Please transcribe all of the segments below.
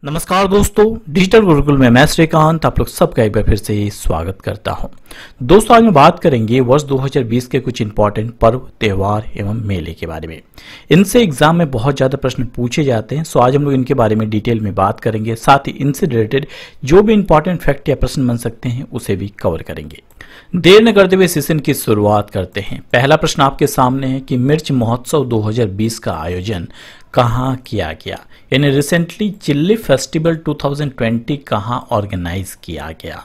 नमस्कार दोस्तों, डिजिटल गुरुकुल में मैं श्रीकांत आप लोग सबका एक बार फिर से स्वागत करता हूं। दोस्तों, आज हम बात करेंगे वर्ष 2020 के कुछ इंपॉर्टेंट पर्व, त्योहार एवं मेले के बारे में। इनसे एग्जाम में बहुत ज़्यादा प्रश्न पूछे जाते हैं, सो आज हम लोग इनके बारे में डिटेल में बात करेंगे। साथ ही इनसे रिलेटेड जो भी इंपॉर्टेंट फैक्ट या प्रश्न बन सकते हैं उसे भी कवर करेंगे। देर न करते हुए सेशन की शुरुआत करते हैं। पहला प्रश्न आपके सामने है कि मिर्च महोत्सव 2020 का आयोजन कहाँ किया गया, यानी रिसेंटली चिल्ली फेस्टिवल 2020 कहाँ ऑर्गेनाइज किया गया।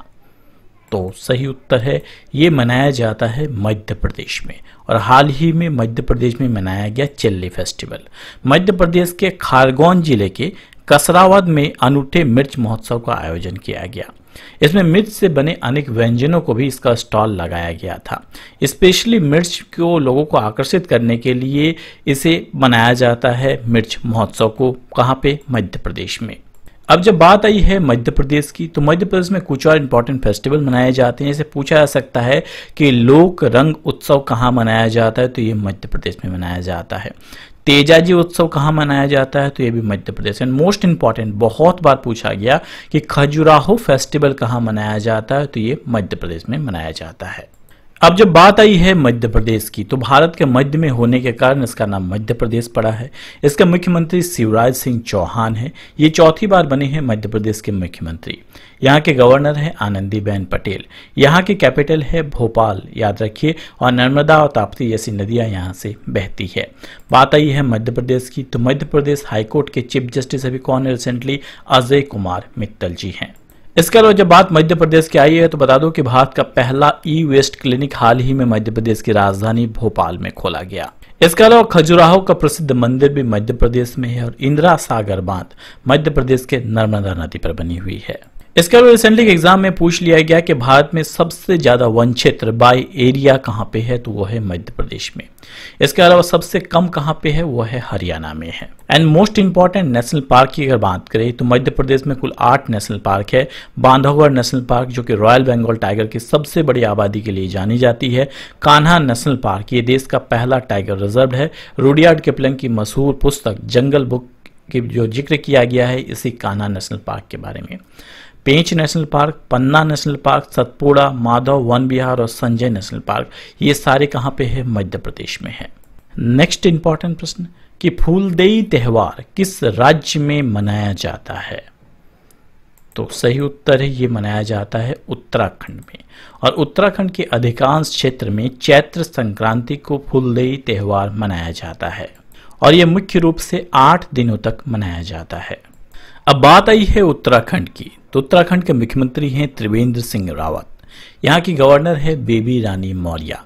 तो सही उत्तर है ये मनाया जाता है मध्य प्रदेश में, और हाल ही में मध्य प्रदेश में मनाया गया चिल्ली फेस्टिवल। मध्य प्रदेश के खारगोन जिले के कसरावद में अनूठे मिर्च महोत्सव का आयोजन किया गया। इसमें मिर्च से बने अनेक व्यंजनों को भी इसका स्टॉल लगाया गया था। स्पेशली मिर्च को लोगों को आकर्षित करने के लिए इसे मनाया जाता है मिर्च महोत्सव को। कहाँ पे? मध्य प्रदेश में। अब जब बात आई है मध्य प्रदेश की, तो मध्य प्रदेश में कुछ और इंपॉर्टेंट फेस्टिवल मनाए जाते हैं। इसे पूछा जा सकता है कि लोक रंग उत्सव कहाँ मनाया जाता है, तो ये मध्य प्रदेश में मनाया जाता है। तेजाजी उत्सव कहाँ मनाया जाता है, तो ये भी Madhya Pradesh. And most important, बहुत बार पूछा गया कि खजुराहो फेस्टिवल कहाँ मनाया जाता है, तो ये मध्य प्रदेश में मनाया जाता है। अब जब बात आई है मध्य प्रदेश की, तो भारत के मध्य में होने के कारण इसका नाम मध्य प्रदेश पड़ा है। इसका मुख्यमंत्री शिवराज सिंह चौहान है। ये चौथी बार बने हैं मध्य प्रदेश के मुख्यमंत्री। यहाँ के गवर्नर हैं आनंदीबेन पटेल। यहाँ की कैपिटल है भोपाल, याद रखिए, और नर्मदा और ताप्ती जैसी नदियाँ यहाँ से बहती है। बात आई है मध्य प्रदेश की, तो मध्य प्रदेश हाईकोर्ट के चीफ जस्टिस अभी कौन है रिसेंटली? अजय कुमार मित्तल जी हैं। इसके अलावा जब बात मध्य प्रदेश की आई है, तो बता दो कि भारत का पहला ई वेस्ट क्लिनिक हाल ही में मध्य प्रदेश की राजधानी भोपाल में खोला गया। इसके अलावा खजुराहो का प्रसिद्ध मंदिर भी मध्य प्रदेश में है, और इंदिरा सागर बांध मध्य प्रदेश के नर्मदा नदी पर बनी हुई है। इसके अलावा रिसेंटली के एग्जाम में पूछ लिया गया कि भारत में सबसे ज्यादा वन क्षेत्र बाय एरिया कहाँ पे है, तो वो है मध्य प्रदेश में। इसके अलावा सबसे कम कहाँ पे है, वो है हरियाणा में है। And most important national park की अगर बात करें, तो मध्य प्रदेश में कुल 8 नेशनल पार्क है। बांधवगढ़ नेशनल पार्क, जो कि रॉयल बंगाल टाइगर की सबसे बड़ी आबादी के लिए जानी जाती है। कान्हा नेशनल पार्क, ये देश का पहला टाइगर रिजर्व है। रुडयार्ड किपलिंग की मशहूर पुस्तक जंगल बुक की जो जिक्र किया गया है इसी कान्हा नेशनल पार्क के बारे में। Pench national park, Panna national park, Satpura, Madhav Van Vihar और संजय नेशनल पार्क, ये सारे कहाँ पे है? मध्य प्रदेश में है। नेक्स्ट इंपॉर्टेंट प्रश्न कि फूलदेई त्योहार किस राज्य में मनाया जाता है? तो सही उत्तर है ये मनाया जाता है उत्तराखंड में, और उत्तराखंड के अधिकांश क्षेत्र में चैत्र संक्रांति को फूलदेई त्योहार मनाया जाता है, और ये मुख्य रूप से 8 दिनों तक मनाया जाता है। अब बात आई है उत्तराखंड की, तो उत्तराखंड के मुख्यमंत्री हैं त्रिवेंद्र सिंह रावत। यहाँ की गवर्नर है बेबी रानी मौर्य।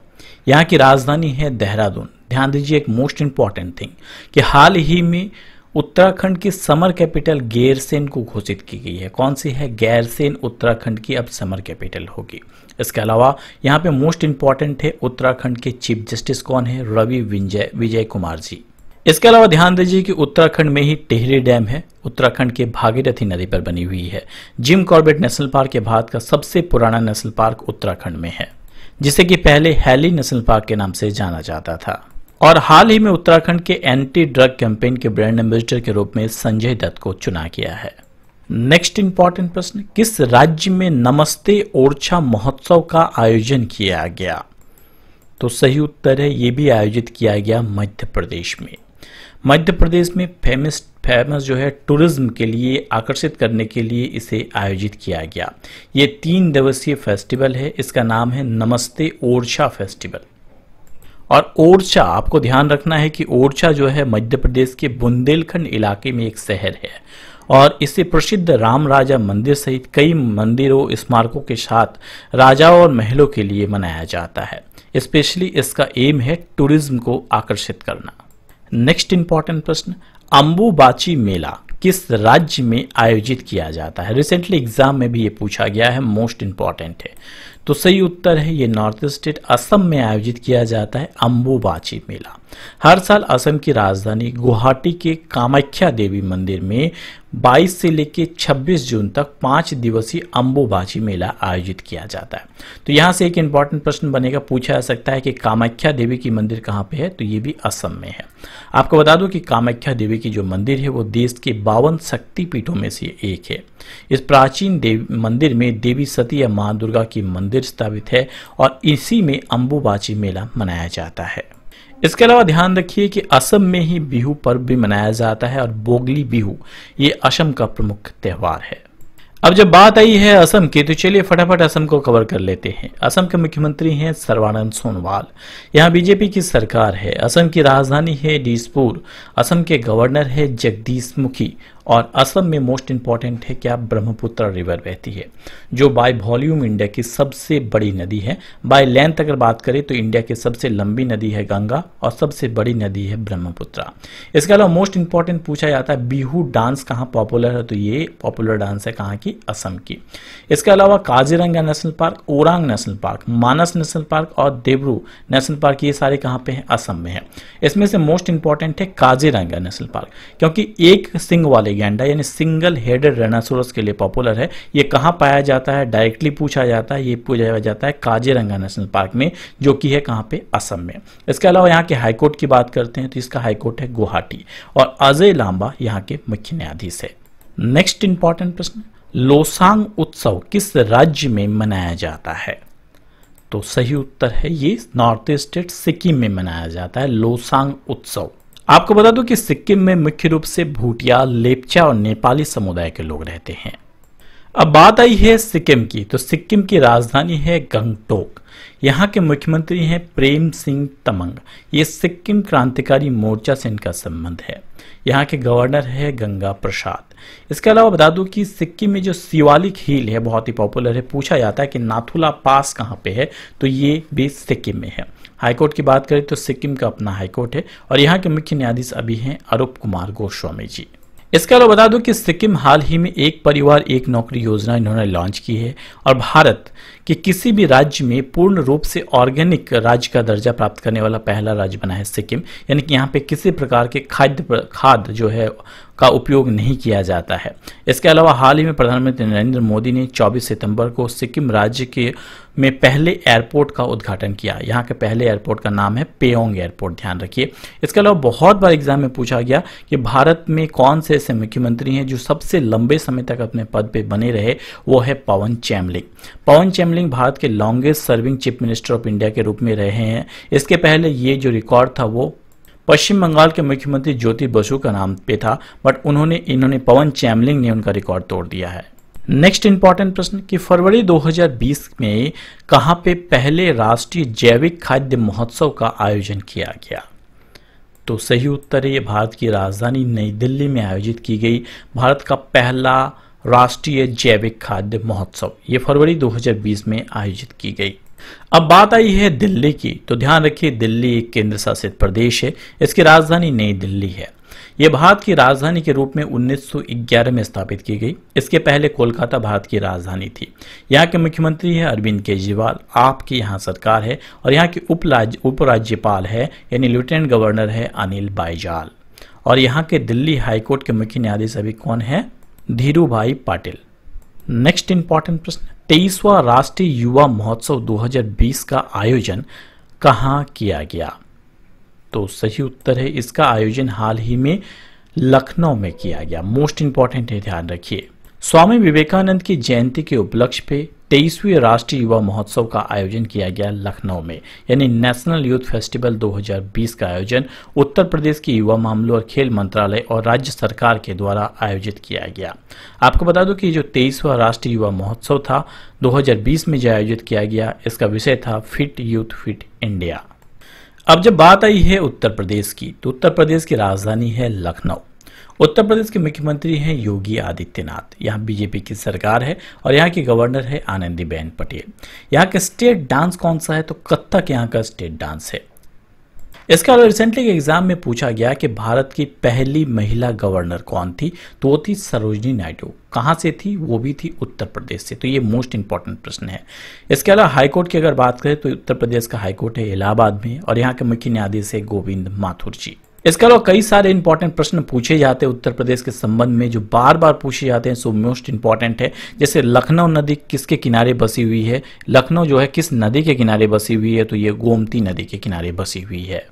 यहाँ की राजधानी है देहरादून। ध्यान दीजिए एक मोस्ट इंपॉर्टेंट थिंग कि हाल ही में उत्तराखंड की समर कैपिटल गैरसैंण को घोषित की गई है। कौन सी है? गैरसैंण उत्तराखंड की अब समर कैपिटल होगी। इसके अलावा यहाँ पे मोस्ट इंपॉर्टेंट है उत्तराखंड के चीफ जस्टिस कौन है? रवि विजय कुमार जी। इसके अलावा ध्यान दीजिए कि उत्तराखंड में ही टिहरी डैम है, उत्तराखंड के भागीरथी नदी पर बनी हुई है। जिम कॉर्बेट नेशनल पार्क ये भारत का सबसे पुराना नेशनल पार्क उत्तराखंड में है, जिसे कि पहले हैली नेशनल पार्क के नाम से जाना जाता था। और हाल ही में उत्तराखंड के एंटी ड्रग कैंपेन के ब्रांड एम्बेसडर के रूप में संजय दत्त को चुना गया है। नेक्स्ट इंपॉर्टेंट प्रश्न, किस राज्य में नमस्ते ओरछा महोत्सव का आयोजन किया गया? तो सही उत्तर है ये भी आयोजित किया गया मध्य प्रदेश में। मध्य प्रदेश में फेमस जो है टूरिज्म के लिए आकर्षित करने के लिए इसे आयोजित किया गया। ये 3 दिवसीय फेस्टिवल है। इसका नाम है नमस्ते ओरछा फेस्टिवल। और ओरछा, आपको ध्यान रखना है कि ओरछा जो है मध्य प्रदेश के बुंदेलखंड इलाके में एक शहर है, और इसे प्रसिद्ध राम राजा मंदिर सहित कई मंदिरों स्मारकों के साथ राजाओं और महलों के लिए मनाया जाता है। स्पेशली इसका एम है टूरिज्म को आकर्षित करना। नेक्स्ट इंपॉर्टेंट प्रश्न, अंबुबाची मेला किस राज्य में आयोजित किया जाता है? रिसेंटली एग्जाम में भी ये पूछा गया है, मोस्ट इंपॉर्टेंट है। तो सही उत्तर है ये नॉर्थ ईस्ट स्टेट असम में आयोजित किया जाता है अंबुबाची मेला। हर साल असम की राजधानी गुवाहाटी के कामाख्या देवी मंदिर में 22 से लेकर 26 जून तक 5 दिवसीय अंबुबाची मेला आयोजित किया जाता है। तो यहाँ से एक इंपॉर्टेंट प्रश्न बनेगा, पूछा जा सकता है कि कामाख्या देवी की मंदिर कहाँ पे है, तो ये भी असम में है। आपको बता दूं कि कामाख्या देवी की जो मंदिर है वो देश के 52 शक्तिपीठों में से एक है। इस प्राचीन मंदिर में देवी सती या मां दुर्गा की मंदिर स्थापित है और इसी में अंबुबाची मेला मनाया जाता है। इसके अलावा ध्यान रखिए कि असम में ही बिहू पर्व भी मनाया जाता है और बोगली बिहू ये असम का प्रमुख त्योहार है। अब जब बात आई है असम की, तो चलिए फटाफट असम को कवर कर लेते हैं। असम के मुख्यमंत्री हैं सर्बानंद सोनोवाल। यहाँ बीजेपी की सरकार है। असम की राजधानी है दिसपुर। असम के गवर्नर है जगदीश मुखी और असम में मोस्ट इंपॉर्टेंट है क्या, ब्रह्मपुत्र रिवर बहती है जो बाय वॉल्यूम इंडिया की सबसे बड़ी नदी है। बाय लेंथ अगर बात करें तो इंडिया की सबसे लंबी नदी है गंगा और सबसे बड़ी नदी है ब्रह्मपुत्र। इसके अलावा मोस्ट इंपॉर्टेंट पूछा जाता है बिहू डांस कहाँ पॉपुलर है, तो ये पॉपुलर डांस है कहाँ की, असम की। इसके अलावा Kaziranga national park, Orang national park, Manas national park और देवरू नेशनल पार्क ये सारे कहाँ पे हैं, असम में है। इसमें से मोस्ट इंपॉर्टेंट है काजीरंगा नेशनल पार्क क्योंकि एक सिंग वाले गैंडा यानी सिंगल हेडेड राइनोसोरस के लिए पॉपुलर है। ये कहाँ पाया जाता है, डायरेक्टली पूछा जाता है, ये पूछा जाता है काजीरंगा नेशनल पार्क में जो कि है कहाँ पे, असम में। इसके अलावा यहाँ के हाईकोर्ट की बात करते हैं तो इसका हाईकोर्ट है गुवाहाटी और अजय लांबा यहाँ के मुख्य न्यायाधीश है। नेक्स्ट इंपॉर्टेंट प्रश्न, लोसांग उत्सव किस राज्य में मनाया जाता है, तो सही उत्तर है ये नॉर्थ ईस्ट स्टेट सिक्किम में मनाया जाता है लोसांग उत्सव। आपको बता दूं कि सिक्किम में मुख्य रूप से भूटिया, लेपचा और नेपाली समुदाय के लोग रहते हैं। अब बात आई है सिक्किम की, तो सिक्किम की राजधानी है गंगटोक। यहाँ के मुख्यमंत्री हैं प्रेम सिंह तमंग। ये सिक्किम क्रांतिकारी मोर्चा से इनका संबंध है। यहाँ के गवर्नर है गंगा प्रसाद। इसके अलावा बता दूं कि सिक्किम में जो शिवालिक हिल है बहुत ही पॉपुलर है। पूछा जाता है कि नाथुला पास कहाँ पे है, तो ये भी सिक्किम में है। हाईकोर्ट की बात करें तो सिक्किम का अपना हाईकोर्ट है और यहाँ के मुख्य न्यायाधीश अभी हैं अरूप कुमार गोस्वामी जी। इसके अलावा बता दूं कि सिक्किम हाल ही में एक परिवार एक नौकरी योजना इन्होंने लॉन्च की है और भारत के किसी भी राज्य में पूर्ण रूप से ऑर्गेनिक राज्य का दर्जा प्राप्त करने वाला पहला राज्य बना है सिक्किम। यानी कि यहाँ पे किसी प्रकार के खाद जो है का उपयोग नहीं किया जाता है। इसके अलावा हाल ही में प्रधानमंत्री नरेंद्र मोदी ने 24 सितंबर को सिक्किम राज्य के में पहले एयरपोर्ट का उद्घाटन किया। यहाँ के पहले एयरपोर्ट का नाम है पेयोंग एयरपोर्ट, ध्यान रखिए। इसके अलावा बहुत बार एग्जाम में पूछा गया कि भारत में कौन से ऐसे मुख्यमंत्री हैं जो सबसे लंबे समय तक अपने पद पे बने रहे, वो है पवन चैमलिंग। पवन चैमलिंग भारत के longest serving chief minister of India के रूप में रहे हैं। इसके पहले ये जो रिकॉर्ड था वो पश्चिम बंगाल के मुख्यमंत्री ज्योति बसु का नाम पे था, बट इन्होंने पवन चैमलिंग ने उनका रिकॉर्ड तोड़ दिया है। नेक्स्ट इंपॉर्टेंट प्रश्न कि फरवरी 2020 में कहां पे पहले राष्ट्रीय जैविक खाद्य महोत्सव का आयोजन किया गया, तो सही उत्तर है ये भारत की राजधानी नई दिल्ली में आयोजित की गई भारत का पहला राष्ट्रीय जैविक खाद्य महोत्सव। ये फरवरी 2020 में आयोजित की गई। अब बात आई है दिल्ली की, तो ध्यान रखिए दिल्ली एक केंद्र शासित प्रदेश है। इसकी राजधानी नई दिल्ली है। यह भारत की राजधानी के रूप में 1911 में स्थापित की गई। इसके पहले कोलकाता भारत की राजधानी थी। यहाँ के मुख्यमंत्री है अरविंद केजरीवाल। आपकी यहाँ सरकार है और यहाँ के उपराज्यपाल है यानी लेफ्टिनेंट गवर्नर है अनिल बाईजाल। और यहाँ के दिल्ली हाईकोर्ट के मुख्य न्यायाधीश अभी कौन है, धीरूभाई पाटिल। नेक्स्ट इंपॉर्टेंट प्रश्न, 23वां राष्ट्रीय युवा महोत्सव 2020 का आयोजन कहाँ किया गया, तो सही उत्तर है इसका आयोजन हाल ही में लखनऊ में किया गया। मोस्ट इंपॉर्टेंट है, ध्यान रखिए। स्वामी विवेकानंद की जयंती के उपलक्ष्य पे 23वें राष्ट्रीय युवा महोत्सव का आयोजन किया गया लखनऊ में, यानी नेशनल यूथ फेस्टिवल 2020 का आयोजन उत्तर प्रदेश के युवा मामलों और खेल मंत्रालय और राज्य सरकार के द्वारा आयोजित किया गया। आपको बता दूं कि जो 23वां राष्ट्रीय युवा महोत्सव था 2020 में जो आयोजित किया गया, इसका विषय था फिट यूथ फिट इंडिया। अब जब बात आई है उत्तर प्रदेश की, तो उत्तर प्रदेश की राजधानी है लखनऊ। उत्तर प्रदेश के मुख्यमंत्री हैं योगी आदित्यनाथ। यहाँ बीजेपी की सरकार है और यहाँ की गवर्नर है आनंदीबेन पटेल। यहाँ का स्टेट डांस कौन सा है, तो कथक यहाँ का स्टेट डांस है। इसका रिसेंटली के एग्जाम में पूछा गया कि भारत की पहली महिला गवर्नर कौन थी, तो वो थी सरोजनी नायडू। कहाँ से थी, वो भी थी उत्तर प्रदेश से। तो ये मोस्ट इंपॉर्टेंट प्रश्न है। इसके अलावा हाईकोर्ट की अगर बात करें तो उत्तर प्रदेश का हाईकोर्ट है इलाहाबाद में और यहाँ के मुख्य न्यायाधीश है गोविंद माथुर जी। इसके अलावा कई सारे इंपॉर्टेंट प्रश्न पूछे जाते हैं उत्तर प्रदेश के संबंध में, जो बार बार पूछे जाते हैं, सो मोस्ट इंपॉर्टेंट है। जैसे लखनऊ नदी किसके किनारे बसी हुई है, लखनऊ जो है किस नदी के किनारे बसी हुई है, तो ये गोमती नदी के किनारे बसी हुई है।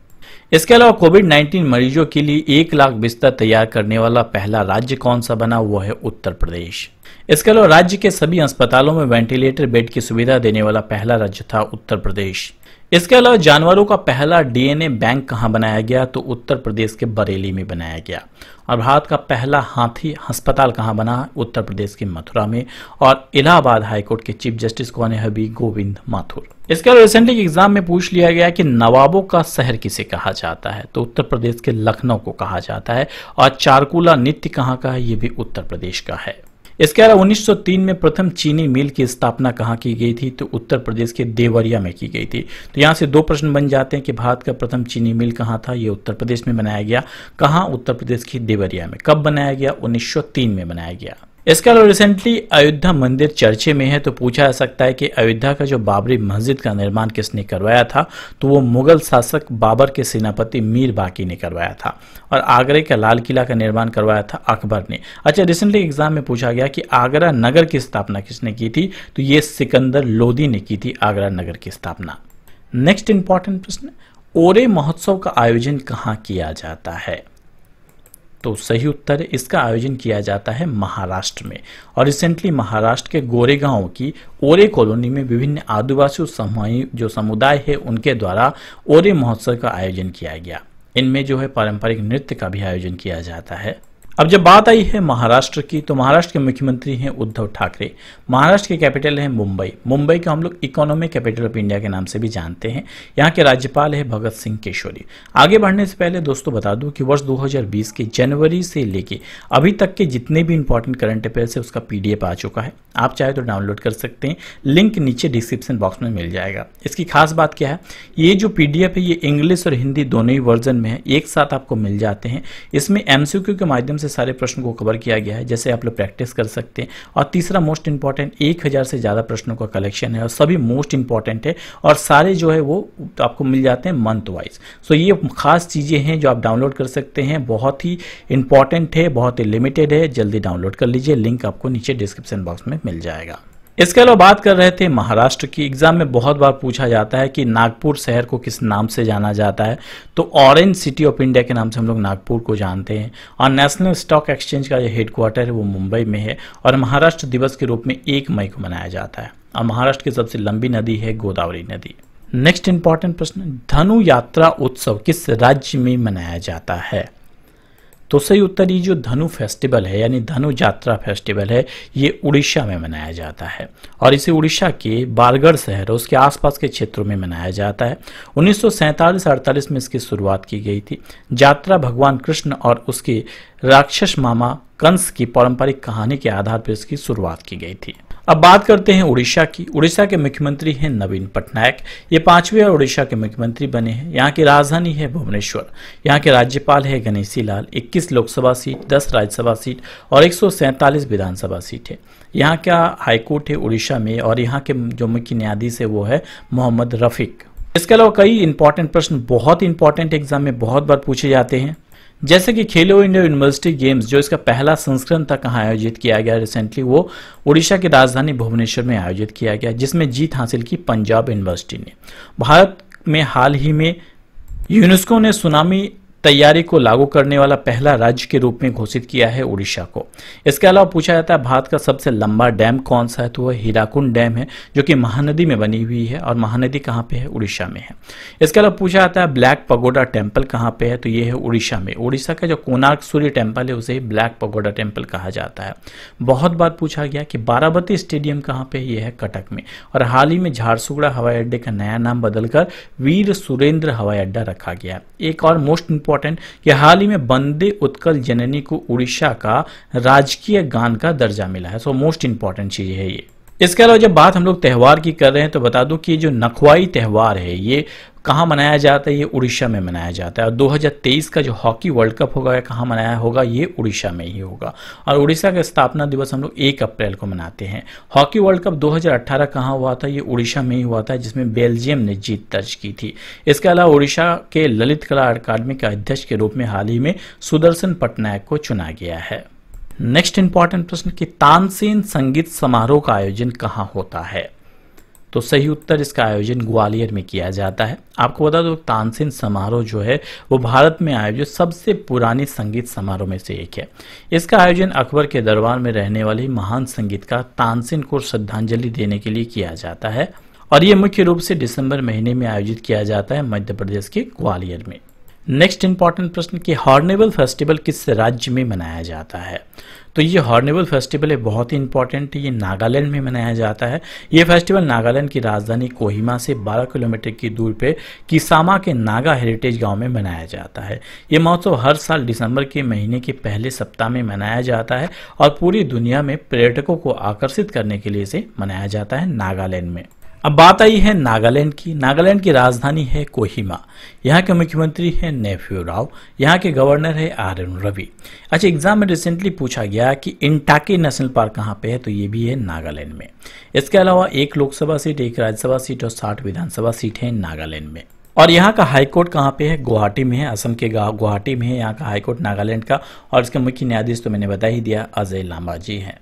इसके अलावा कोविड-19 मरीजों के लिए 1 लाख बिस्तर तैयार करने वाला पहला राज्य कौन सा बना, वो है उत्तर प्रदेश। इसके अलावा राज्य के सभी अस्पतालों में वेंटिलेटर बेड की सुविधा देने वाला पहला राज्य था उत्तर प्रदेश। इसके अलावा जानवरों का पहला डीएनए बैंक कहां बनाया गया, तो उत्तर प्रदेश के बरेली में बनाया गया। और भारत का पहला हाथी अस्पताल कहां बना, उत्तर प्रदेश के मथुरा में। और इलाहाबाद हाईकोर्ट के चीफ जस्टिस कौन है, अभी गोविंद माथुर। इसके अलावा रिसेंटली एग्जाम में पूछ लिया गया कि नवाबों का शहर किसे कहा जाता है, तो उत्तर प्रदेश के लखनऊ को कहा जाता है। और चारकुला नृत्य कहां का है, ये भी उत्तर प्रदेश का है। इसके अलावा 1903 में प्रथम चीनी मिल की स्थापना कहाँ की गई थी, तो उत्तर प्रदेश के देवरिया में की गई थी। तो यहाँ से 2 प्रश्न बन जाते हैं कि भारत का प्रथम चीनी मिल कहाँ था, ये उत्तर प्रदेश में बनाया गया। कहाँ, उत्तर प्रदेश की देवरिया में। कब बनाया गया, 1903 में बनाया गया। इसके अलावा रिसेंटली अयोध्या मंदिर चर्चे में है, तो पूछा जा सकता है कि अयोध्या का जो बाबरी मस्जिद का निर्माण किसने करवाया था, तो वो मुगल शासक बाबर के सेनापति मीर बाकी ने करवाया था। और आगरा का लाल किला का निर्माण करवाया था अकबर ने। अच्छा, रिसेंटली एग्जाम में पूछा गया कि आगरा नगर की स्थापना किसने की थी, तो ये सिकंदर लोदी ने की थी आगरा नगर की स्थापना। नेक्स्ट इंपॉर्टेंट प्रश्न, ओरे महोत्सव का आयोजन कहाँ किया जाता है, तो सही उत्तर है इसका आयोजन किया जाता है महाराष्ट्र में। और रिसेंटली महाराष्ट्र के गोरेगांव की ओरे कॉलोनी में विभिन्न आदिवासी जो समुदाय है उनके द्वारा ओरे महोत्सव का आयोजन किया गया। इनमें जो है पारंपरिक नृत्य का भी आयोजन किया जाता है। अब जब बात आई है महाराष्ट्र की, तो महाराष्ट्र के मुख्यमंत्री हैं उद्धव ठाकरे। महाराष्ट्र की कैपिटल है मुंबई। मुंबई को हम लोग इकोनॉमिक कैपिटल ऑफ इंडिया के नाम से भी जानते हैं। यहाँ के राज्यपाल है भगत सिंह केशरी। आगे बढ़ने से पहले दोस्तों बता दूं कि वर्ष 2020 के जनवरी से लेके अभी तक के जितने भी इंपॉर्टेंट करंट अफेयर्स है उसका PDF आ चुका है। आप चाहे तो डाउनलोड कर सकते हैं, लिंक नीचे डिस्क्रिप्शन बॉक्स में मिल जाएगा। इसकी खास बात क्या है, ये जो PDF है ये इंग्लिश और हिंदी दोनों ही वर्जन में है, एक साथ आपको मिल जाते हैं। इसमें MCQ के माध्यम से सारे प्रश्नों को कवर किया गया है, जैसे आप लोग प्रैक्टिस कर सकते हैं। और तीसरा मोस्ट इंपॉर्टेंट, 1000 से ज़्यादा प्रश्नों का कलेक्शन है और सभी मोस्ट इंपॉर्टेंट है और सारे जो है वो आपको मिल जाते हैं मंथ वाइज। सो ये खास चीज़ें हैं जो आप डाउनलोड कर सकते हैं, बहुत ही इंपॉर्टेंट है, बहुत ही लिमिटेड है। जल्दी डाउनलोड कर लीजिए, लिंक आपको नीचे डिस्क्रिप्शन बॉक्स में मिल जाएगा। इसके अलावा बात कर रहे थे महाराष्ट्र की। एग्जाम में बहुत बार पूछा जाता है कि नागपुर शहर को किस नाम से जाना जाता है, तो ऑरेंज सिटी ऑफ इंडिया के नाम से हम लोग नागपुर को जानते हैं। और नेशनल स्टॉक एक्सचेंज का जो हेडक्वार्टर है वो मुंबई में है। और महाराष्ट्र दिवस के रूप में 1 मई को मनाया जाता है। और महाराष्ट्र की सबसे लंबी नदी है गोदावरी नदी। नेक्स्ट इंपॉर्टेंट प्रश्न, धनु यात्रा उत्सव किस राज्य में मनाया जाता है, तो सही उत्तर ये जो धनु फेस्टिवल है यानी धनु यात्रा फेस्टिवल है ये उड़ीसा में मनाया जाता है। और इसे उड़ीसा के बारगढ़ शहर और उसके आसपास के क्षेत्रों में मनाया जाता है। 1947-48 में इसकी शुरुआत की गई थी। यात्रा भगवान कृष्ण और उसके राक्षस मामा कंस की पारंपरिक कहानी के आधार पर इसकी शुरुआत की गई थी। अब बात करते हैं उड़ीसा की। उड़ीसा के मुख्यमंत्री हैं नवीन पटनायक। ये 5वें उड़ीसा के मुख्यमंत्री बने हैं। यहाँ की राजधानी है भुवनेश्वर। यहाँ के राज्यपाल है गणेशी लाल। 21 लोकसभा सीट, 10 राज्यसभा सीट और 147 विधानसभा सीट है। यहाँ का हाईकोर्ट है उड़ीसा में और यहाँ के जो मुख्य न्यायाधीश है वो है मोहम्मद रफीक। इसके अलावा कई इंपॉर्टेंट प्रश्न बहुत इंपॉर्टेंट एग्जाम में बहुत बार पूछे जाते हैं, जैसे कि खेलो इंडिया यूनिवर्सिटी गेम्स जो इसका पहला संस्करण था कहाँ आयोजित किया गया रिसेंटली, वो उड़ीसा की राजधानी भुवनेश्वर में आयोजित किया गया, जिसमें जीत हासिल की पंजाब यूनिवर्सिटी ने। भारत में हाल ही में यूनेस्को ने सुनामी तैयारी को लागू करने वाला पहला राज्य के रूप में घोषित किया है उड़ीसा को। इसके अलावा पूछा जाता है भारत का सबसे लंबा डैम कौन सा है, तो वह हीराकुंड डैम है जो कि महानदी में बनी हुई है। और महानदी कहाँ पे है, उड़ीसा में है। इसके अलावा पूछा जाता है ब्लैक पगोडा टेम्पल कहाँ पे है, तो ये है उड़ीसा में। उड़ीसा का जो कोणार्क सूर्य टेम्पल है उसे ब्लैक पगोडा टेम्पल कहा जाता है। बहुत बार पूछा गया कि बाराबती स्टेडियम कहाँ पे, ये है कटक में। और हाल ही में झारसुगड़ा हवाई अड्डे का नया नाम बदलकर वीर सुरेंद्र हवाई अड्डा रखा गया। एक और मोस्ट इंपॉर्टेंट कि हाल ही में वंदे उत्कल जननी को उड़ीसा का राजकीय गान का दर्जा मिला है। सो मोस्ट इंपॉर्टेंट चीज है ये। इसके अलावा जब बात हम लोग त्यौहार की कर रहे हैं तो बता दूं कि ये जो नखवाई त्यौहार है ये कहाँ मनाया जाता है, ये उड़ीसा में मनाया जाता है। और 2023 का जो हॉकी वर्ल्ड कप होगा कहाँ मनाया होगा, ये उड़ीसा में ही होगा। और उड़ीसा का स्थापना दिवस हम लोग 1 अप्रैल को मनाते हैं। हॉकी वर्ल्ड कप 2018 कहाँ हुआ था, ये उड़ीसा में ही हुआ था, जिसमें बेल्जियम ने जीत दर्ज की थी। इसके अलावा उड़ीसा के ललित कला अकादमी के अध्यक्ष के रूप में हाल ही में सुदर्शन पटनायक को चुना गया है। नेक्स्ट इंपॉर्टेंट प्रश्न कि तानसेन संगीत समारोह का आयोजन कहाँ होता है, तो सही उत्तर इसका आयोजन ग्वालियर में किया जाता है। आपको बता दो तानसेन समारोह जो है वो भारत में आयोजित सबसे पुरानी संगीत समारोह में से एक है। इसका आयोजन अकबर के दरबार में रहने वाले महान संगीतकार तानसेन को श्रद्धांजलि देने के लिए किया जाता है और ये मुख्य रूप से दिसंबर महीने में आयोजित किया जाता है मध्य प्रदेश के ग्वालियर में। नेक्स्ट इंपॉर्टेंट प्रश्न कि हॉर्नबिल फेस्टिवल किस राज्य में मनाया जाता है, तो ये हॉर्नबिल फेस्टिवल है बहुत ही इंपॉर्टेंट है, ये नागालैंड में मनाया जाता है। ये फेस्टिवल नागालैंड की राजधानी कोहिमा से 12 किलोमीटर की दूर पे किसामा के नागा हेरिटेज गांव में मनाया जाता है। ये महोत्सव हर साल दिसंबर के महीने के पहले सप्ताह में मनाया जाता है और पूरी दुनिया में पर्यटकों को आकर्षित करने के लिए इसे मनाया जाता है नागालैंड में। अब बात आई है नागालैंड की। नागालैंड की राजधानी है कोहिमा। यहाँ के मुख्यमंत्री हैं नेफ्यू राव, यहाँ के गवर्नर है आरएन रवि। अच्छा, एग्जाम में रिसेंटली पूछा गया कि इंटाकी नेशनल पार्क कहाँ पे है, तो ये भी है नागालैंड में। इसके अलावा 1 लोकसभा सीट, 1 राज्यसभा सीट और 60 विधानसभा सीट है नागालैंड में। और यहाँ का हाईकोर्ट कहाँ पे है, गुवाहाटी में है, असम के गुवाहाटी में है यहाँ का हाईकोर्ट नागालैंड का। और इसके मुख्य न्यायाधीश तो मैंने बता ही दिया, अजय लांबा जी हैं।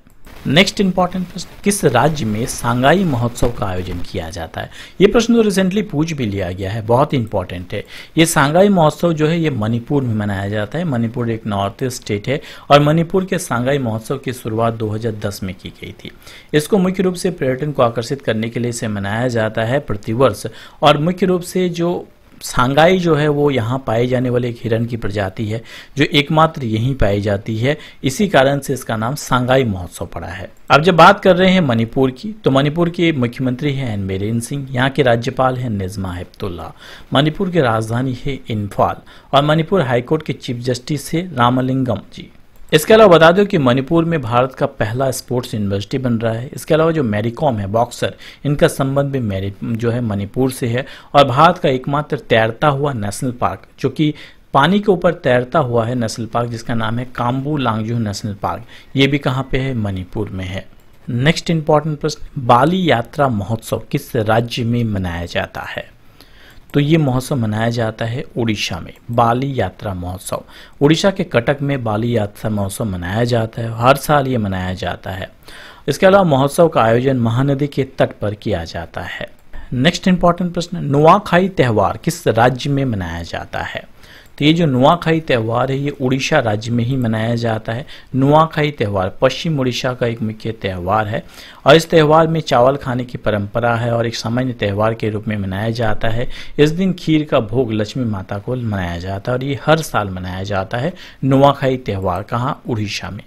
नेक्स्ट इंपॉर्टेंट प्रश्न, किस राज्य में सांगाई महोत्सव का आयोजन किया जाता है। ये प्रश्न तो रिसेंटली पूछ भी लिया गया है, बहुत इंपॉर्टेंट है। ये सांगाई महोत्सव जो है ये मणिपुर में मनाया जाता है। मणिपुर एक नॉर्थ ईस्ट स्टेट है और मणिपुर के सांगाई महोत्सव की शुरुआत 2010 में की गई थी। इसको मुख्य रूप से पर्यटन को आकर्षित करने के लिए इसे मनाया जाता है प्रतिवर्ष। और मुख्य रूप से जो सांगाई जो है वो यहाँ पाए जाने वाले एक हिरन की प्रजाति है जो एकमात्र यहीं पाई जाती है, इसी कारण से इसका नाम सांगाई महोत्सव पड़ा है। अब जब बात कर रहे हैं मणिपुर की, तो मणिपुर के मुख्यमंत्री हैं एन बीरेन सिंह, यहाँ के राज्यपाल हैं निज़्मा हेपतुल्ला, मणिपुर की राजधानी है इम्फाल और मणिपुर हाईकोर्ट के चीफ जस्टिस है रामलिंगम जी। इसके अलावा बता दो कि मणिपुर में भारत का पहला स्पोर्ट्स यूनिवर्सिटी बन रहा है। इसके अलावा जो मैरीकॉम है, बॉक्सर, इनका संबंध भी जो है मणिपुर से है। और भारत का एकमात्र तैरता हुआ नेशनल पार्क जो कि पानी के ऊपर तैरता हुआ है नेशनल पार्क, जिसका नाम है काम्बू लांगजू नेशनल पार्क, ये भी कहाँ पे है, मणिपुर में है। नेक्स्ट इंपॉर्टेंट प्रश्न, बाली यात्रा महोत्सव किस राज्य में मनाया जाता है, तो ये महोत्सव मनाया जाता है उड़ीसा में। बाली यात्रा महोत्सव उड़ीसा के कटक में बाली यात्रा महोत्सव मनाया जाता है, हर साल ये मनाया जाता है। इसके अलावा महोत्सव का आयोजन महानदी के तट पर किया जाता है। नेक्स्ट इंपॉर्टेंट प्रश्न, नुआखाई त्यौहार किस राज्य में मनाया जाता है, तो ये जो नुआखाई त्यौहार है ये उड़ीसा राज्य में ही मनाया जाता है। नुआखाई त्यौहार पश्चिम उड़ीसा का एक मुख्य त्यौहार है और इस त्यौहार में चावल खाने की परंपरा है और एक सामान्य त्यौहार के रूप में मनाया जाता है। इस दिन खीर का भोग लक्ष्मी माता को मनाया जाता है और ये हर साल मनाया जाता है नुआखाई त्यौहार, कहाँ, उड़ीसा में।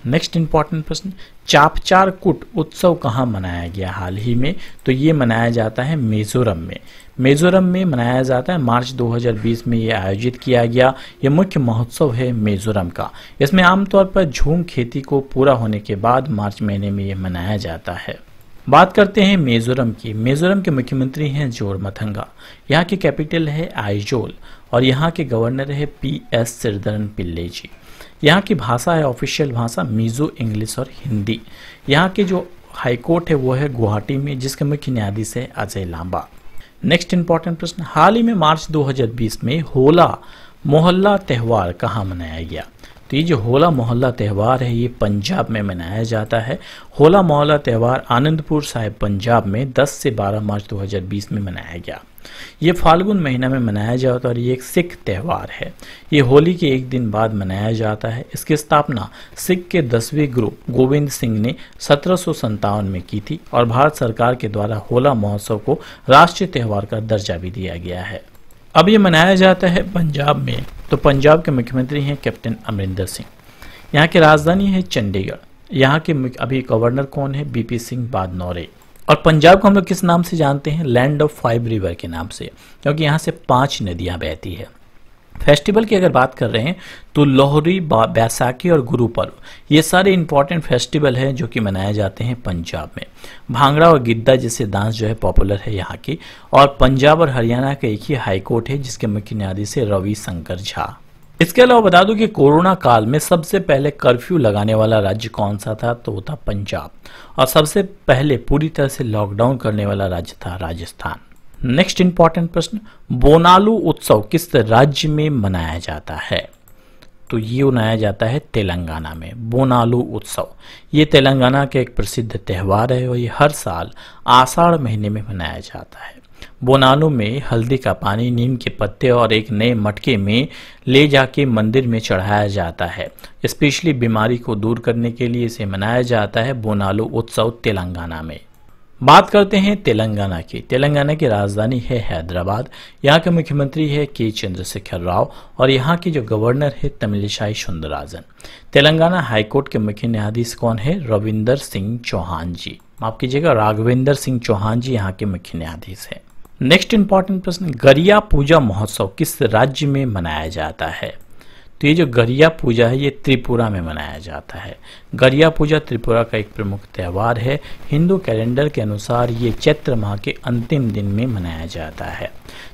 नेक्स्ट इंपॉर्टेंट प्रश्न, चापचार कुट उत्सव कहाँ मनाया गया हाल ही में, तो ये मनाया जाता है मिजोरम में। मिजोरम में मनाया जाता है, मार्च 2020 में ये आयोजित किया गया। ये मुख्य महोत्सव है मिजोरम का। इसमें आमतौर पर झूम खेती को पूरा होने के बाद मार्च महीने में ये मनाया जाता है। बात करते हैं मिजोरम की। मिजोरम के मुख्यमंत्री हैं जोरमथंगा, यहाँ की कैपिटल है आइजोल और यहाँ के गवर्नर है PS श्रीधरन पिल्ले जी। यहाँ की भाषा है, ऑफिशियल भाषा मिजो इंग्लिश और हिंदी। यहाँ के जो हाईकोर्ट है वो है गुवाहाटी में, जिसके मुख्य न्यायाधीश है अजय लांबा। नेक्स्ट इंपॉर्टेंट प्रश्न, हाल ही में मार्च 2020 में होला मोहल्ला त्यौहार कहाँ मनाया गया, तो ये जो होला मोहल्ला त्यौहार है ये पंजाब में मनाया जाता है। होला मोहल्ला त्यौहार आनंदपुर साहिब पंजाब में 10 से 12 मार्च 2020 में मनाया गया। ये फाल्गुन महीना में मनाया जाता है और ये एक सिख त्यौहार है। ये होली के एक दिन बाद मनाया जाता है। इसकी स्थापना सिख के 10वें गुरु गोविंद सिंह ने 1757 में की थी और भारत सरकार के द्वारा होला महोत्सव को राष्ट्रीय त्यौहार का दर्जा भी दिया गया है। अब ये मनाया जाता है पंजाब में, तो पंजाब के मुख्यमंत्री हैं कैप्टन अमरिंदर सिंह। यहाँ की राजधानी है चंडीगढ़। यहाँ के अभी गवर्नर कौन है, BP सिंह बादनौरे। और पंजाब को हम लोग किस नाम से जानते हैं, लैंड ऑफ 5 रिवर के नाम से, क्योंकि यहाँ से 5 नदियाँ बहती है। फेस्टिवल की अगर बात कर रहे हैं तो लोहड़ी, बैसाखी और गुरु पर्व, ये सारे इंपॉर्टेंट फेस्टिवल हैं जो कि मनाए जाते हैं पंजाब में। भांगड़ा और गिद्दा जैसे डांस जो है पॉपुलर है यहाँ की। और पंजाब और हरियाणा का एक ही हाई कोर्ट है जिसके मुख्य न्यायाधीश है रवि शंकर झा। इसके अलावा बता दूं कि कोरोना काल में सबसे पहले कर्फ्यू लगाने वाला राज्य कौन सा था, तो वो था पंजाब। और सबसे पहले पूरी तरह से लॉकडाउन करने वाला राज्य था राजस्थान। नेक्स्ट इंपॉर्टेंट प्रश्न, बोनालू उत्सव किस राज्य में मनाया जाता है, तो ये मनाया जाता है तेलंगाना में। बोनालू उत्सव ये तेलंगाना का एक प्रसिद्ध त्यौहार है और ये हर साल आषाढ़ महीने में मनाया जाता है। बोनालू में हल्दी का पानी, नीम के पत्ते और एक नए मटके में ले जाके मंदिर में चढ़ाया जाता है। स्पेशली बीमारी को दूर करने के लिए इसे मनाया जाता है बोनालू उत्सव तेलंगाना में। बात करते हैं तेलंगाना की। तेलंगाना की राजधानी है हैदराबाद। यहाँ के मुख्यमंत्री है के चंद्रशेखर राव और यहाँ के जो गवर्नर है तमिलिसाई सुंदरराजन। तेलंगाना हाईकोर्ट के मुख्य न्यायाधीश कौन है, रविंदर सिंह चौहान जी, माफ कीजिएगा राघवेंद्र सिंह चौहान जी यहाँ के मुख्य न्यायाधीश है। नेक्स्ट इंपॉर्टेंट प्रश्न, गरिया पूजा महोत्सव किस राज्य में मनाया जाता है, तो ये जो गरिया पूजा है ये त्रिपुरा में मनाया जाता है। गरिया पूजा त्रिपुरा का एक प्रमुख त्यौहार है। हिंदू कैलेंडर के अनुसार ये चैत्र माह के अंतिम दिन में मनाया जाता है।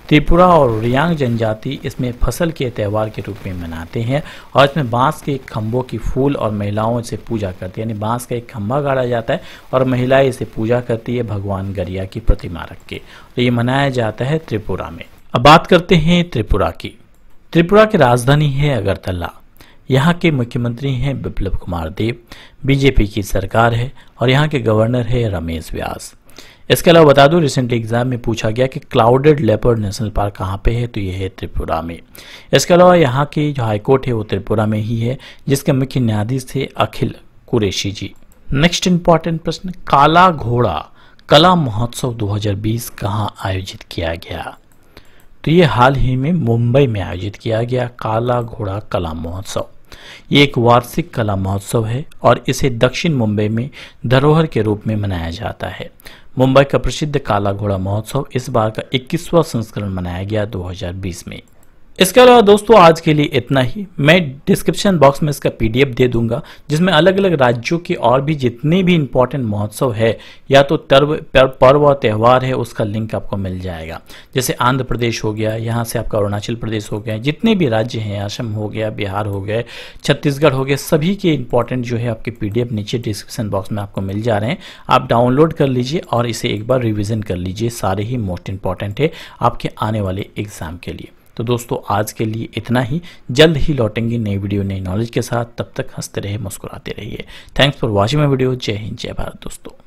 त्रिपुरा और रियांग जनजाति इसमें फसल के त्यौहार के रूप में मनाते हैं और इसमें बांस के खंभों की फूल और महिलाओं से पूजा करती है, यानी बांस का एक खंभा गाड़ा जाता है और महिलाएं इसे पूजा करती है भगवान गरिया की प्रतिमा रख के। तो ये मनाया जाता है त्रिपुरा में। अब बात करते हैं त्रिपुरा की। त्रिपुरा की राजधानी है अगरतला। यहाँ के मुख्यमंत्री हैं बिप्लब कुमार देव। बीजेपी की सरकार है और यहाँ के गवर्नर है रमेश व्यास। इसके अलावा बता दूं रिसेंटली एग्जाम में पूछा गया कि क्लाउडेड लेपर्ड नेशनल पार्क कहाँ पे है, तो ये है त्रिपुरा में। इसके अलावा यहाँ की जो हाईकोर्ट है वो त्रिपुरा में ही है जिसके मुख्य न्यायाधीश थे अखिल कुरैशी जी। नेक्स्ट इंपॉर्टेंट प्रश्न, काला घोड़ा कला महोत्सव 2020 कहाँ आयोजित किया गया, तो ये हाल ही में मुंबई में आयोजित किया गया काला घोड़ा कला महोत्सव। ये एक वार्षिक कला महोत्सव है और इसे दक्षिण मुंबई में धरोहर के रूप में मनाया जाता है। मुंबई का प्रसिद्ध काला घोड़ा महोत्सव इस बार का 21वां संस्करण मनाया गया 2020 में। इसके अलावा दोस्तों आज के लिए इतना ही। मैं डिस्क्रिप्शन बॉक्स में इसका PDF दे दूंगा जिसमें अलग अलग राज्यों के और भी जितने भी इंपॉर्टेंट महोत्सव है या तो पर्व और त्यौहार है उसका लिंक आपको मिल जाएगा। जैसे आंध्र प्रदेश हो गया, यहाँ से आपका अरुणाचल प्रदेश हो गया, जितने भी राज्य हैं, असम हो गया, बिहार हो गए, छत्तीसगढ़ हो गया, सभी के इंपॉर्टेंट जो है आपके PDF नीचे डिस्क्रिप्शन बॉक्स में आपको मिल जा रहे हैं। आप डाउनलोड कर लीजिए और इसे एक बार रिविजन कर लीजिए। सारे ही मोस्ट इंपॉर्टेंट है आपके आने वाले एग्जाम के लिए। तो दोस्तों आज के लिए इतना ही। जल्द ही लौटेंगे नई वीडियो नई नॉलेज के साथ। तब तक हंसते रहिए, मुस्कुराते रहिए। Thanks for watching my video. जय हिंद, जय भारत दोस्तों।